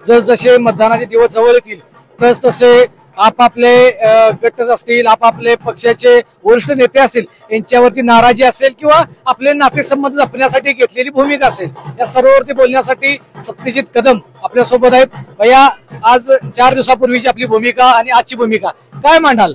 जसजसे मतदानाचे दिवस जवळ येतील तस तसे आपापले गट असतील, आपापले पक्षाचे वरिष्ठ नेते असतील यांच्यावरती नाराजी असेल किंवा आपले नातेसंबंध जपण्यासाठी घेतलेली भूमिका असेल, या सर्ववरती बोलण्यासाठी सत्यजित कदम आपल्या सोबत आहेत. भैया, आज 4 दिवसापूर्वीची आपली भूमिका आणि आजची भूमिका काय मांडाल?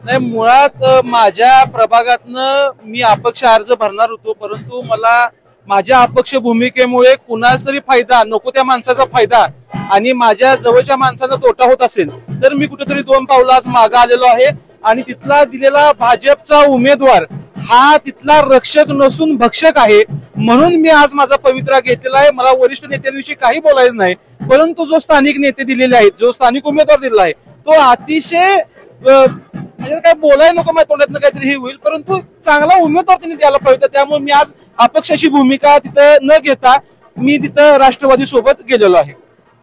नाही, मुळात माझ्या प्रभागातनं मी अपक्ष अर्ज भरणार होतो, परंतु मला माझ्या अपक्ष भूमिकेमुळे कुणाच तरी फायदा नको त्या माणसाचा फायदा आणि माझ्या जवळच्या माणसाचा तोटा होत असेल तर मी कुठेतरी 2 पावलं आज मागे आलेलो आहे. आणि तिथला दिलेला भाजपचा उमेदवार हा तिथला रक्षक नसून भक्षक आहे, म्हणून मी आज माझा पवित्रा घेतलेला आहे. मला वरिष्ठ नेत्यांविषयी काही बोलायचं नाही, परंतु जो स्थानिक नेते दिलेले आहेत, जो स्थानिक उमेदवार दिलेला आहे तो अतिशय म्हणजे काय बोलायला नको, माझ्या तोंडातनं काहीतरी हे होईल, परंतु चांगला उमेदवार त्यांनी द्यायला पाहिजे. त्यामुळे मी आज अपक्षाची भूमिका तिथं न घेता मी तिथं राष्ट्रवादी सोबत गेलेलो आहे.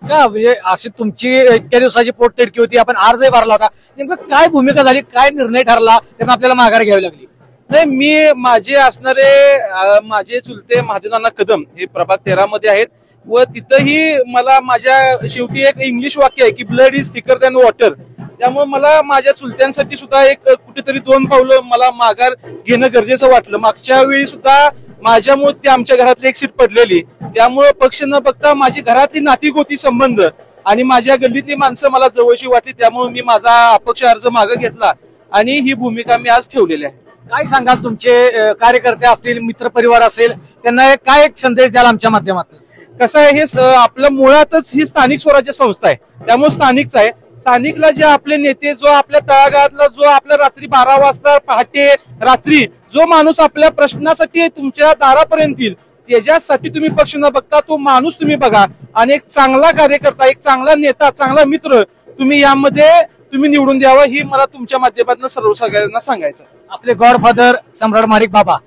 का म्हणजे अशी तुमची इतक्या दिवसाची पोटतिडकी होती, आपण अर्जही भरला होता, नेमकं काय भूमिका झाली, काय निर्णय ठरला, त्यामुळे आपल्याला माघार घ्यावी लागली? नाही, मी माझे असणारे माझे चुलते महादेवनाना कदम हे प्रभाग 13 मध्ये आहेत व तिथंही मला माझ्या शेवटी एक इंग्लिश वाक्य आहे की blood is thicker than water. त्यामुळे मला माझ्या चुलत्यांसाठी सुद्धा एक कुठेतरी 2 पावलं मला माघार घेणं गरजेचं वाटलं. मागच्या वेळी सुद्धा माझ्यामुळे ते आमच्या घरातली एक सीट पडलेली, त्यामुळे पक्ष न बघता माझी घरातली नाती-गोती संबंध आणि माझ्या गल्लीतली माणसं मला जवळची वाटली, त्यामुळे मी माझा अपक्ष अर्ज मागे घेतला आणि ही भूमिका मी आज ठेवलेली आहे. काय सांगाल, तुमचे कार्यकर्ते असतील, मित्रपरिवार असेल, त्यांना काय एक संदेश द्याल आमच्या माध्यमातून? कसं आहे, हे आपलं मुळातच ही स्थानिक स्वराज्य संस्था आहे, त्यामुळे स्थानिकच आहे. स्थानिकला जे आपले नेते, जो आपल्या तळागाळातला, जो आपल्या रात्री 12 वाजता पहाटे रात्री जो माणूस आपल्या प्रश्नासाठी तुमच्या दारापर्यंत येईल, त्याच्यासाठी तुम्ही पक्ष न बघता तो माणूस तुम्ही बघा आणि एक चांगला कार्यकर्ता, एक चांगला नेता, चांगला मित्र तुम्ही यामध्ये तुम्ही निवडून द्यावा, ही मला तुमच्या माध्यमातून सर्व सगळ्यांना सांगायचं. आपले गॉडफादर सम्राट माणिक बाबा,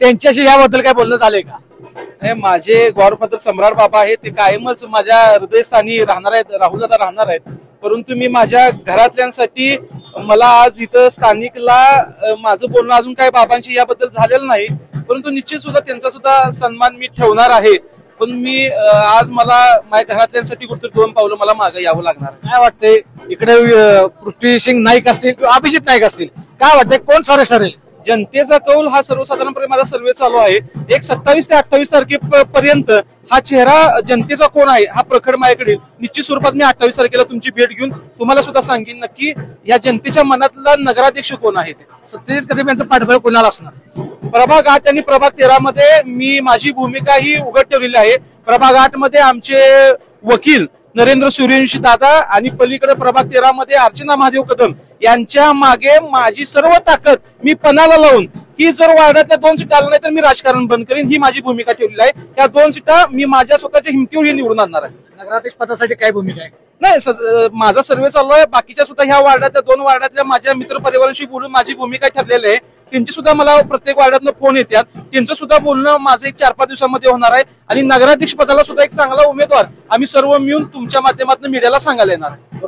त्यांच्याशी याबद्दल काय बोलणं झालंय का? माझे गॉडफादर सम्राट बाबा आहेत, ते कायमच माझ्या हृदयस्थानी राहणार आहेत, राहुलदादा राहणार आहेत. परंतु मी माझ्या घरातल्यांसाठी मला आज इथं स्थानिकला माझं बोलणं अजून काय बाबांशी याबद्दल झालेलं नाही, परंतु निश्चित सुद्धा त्यांचा सुद्धा सन्मान मी ठेवणार आहे. पण मी आज मला माझ्या घरातल्यांसाठी कुठेतरी 2 पावलं मला मागे यावं लागणार. काय वाटतंय, इकडे पृथ्वीसिंग नाईक असतील किंवा अभिजित नाईक असतील, काय वाटतंय कोण सरस ठरेल? जनतेचा कौल हा सर्वसाधारणपणे माझा सर्वे चालू आहे. एक 27 ते 28 तारखेपर्यंत हा चेहरा जनतेचा कोण आहे हा प्रखर माझ्याकडे निश्चित स्वरूपात मी 28 तारखेला तुमची भेट घेऊन तुम्हाला सुद्धा सांगेन नक्की या जनतेच्या मनातला नगराध्यक्ष कोण आहे ते. सत्यजित कदम यांचं पाठबळ कोणाला असणार? प्रभाग 8 आणि प्रभाग 13 मध्ये मी माझी भूमिका ही उघड ठेवलेली आहे. प्रभाग 8 मध्ये आमचे वकील नरेंद्र सूर्यवंशी दादा आणि पलीकडे प्रभाग 13 मध्ये अर्चना महादेव कदम यांच्या मागे माझी सर्व ताकद मी पणाला लावून ही जर वार्डातल्या 2 सीटा आल्या नाही तर मी राजकारण बंद करीन, ही माझी भूमिका ठेवलेली आहे. या 2 सीटा मी माझ्या स्वतःच्या हिमतीवर निवडून आणणार आहे. नगराध्यक्ष पदासाठी काय भूमिका आहे? नाही, माझा सर्वे चालू आहे. बाकीच्या सुद्धा ह्या वार्डातल्या 2 वार्डातल्या माझ्या मित्रपरिवारांशी बोलून माझी भूमिका ठरलेली आहे. त्यांची सुद्धा मला प्रत्येक वार्डातनं फोन येतात, त्यांचं सुद्धा बोलणं माझं एक 4-5 दिवसामध्ये होणार आहे. आणि नगराध्यक्ष पदाला सुद्धा एक चांगला उमेदवार आम्ही सर्व मिळून तुमच्या माध्यमातून मीडियाला सांगायला येणार आहे.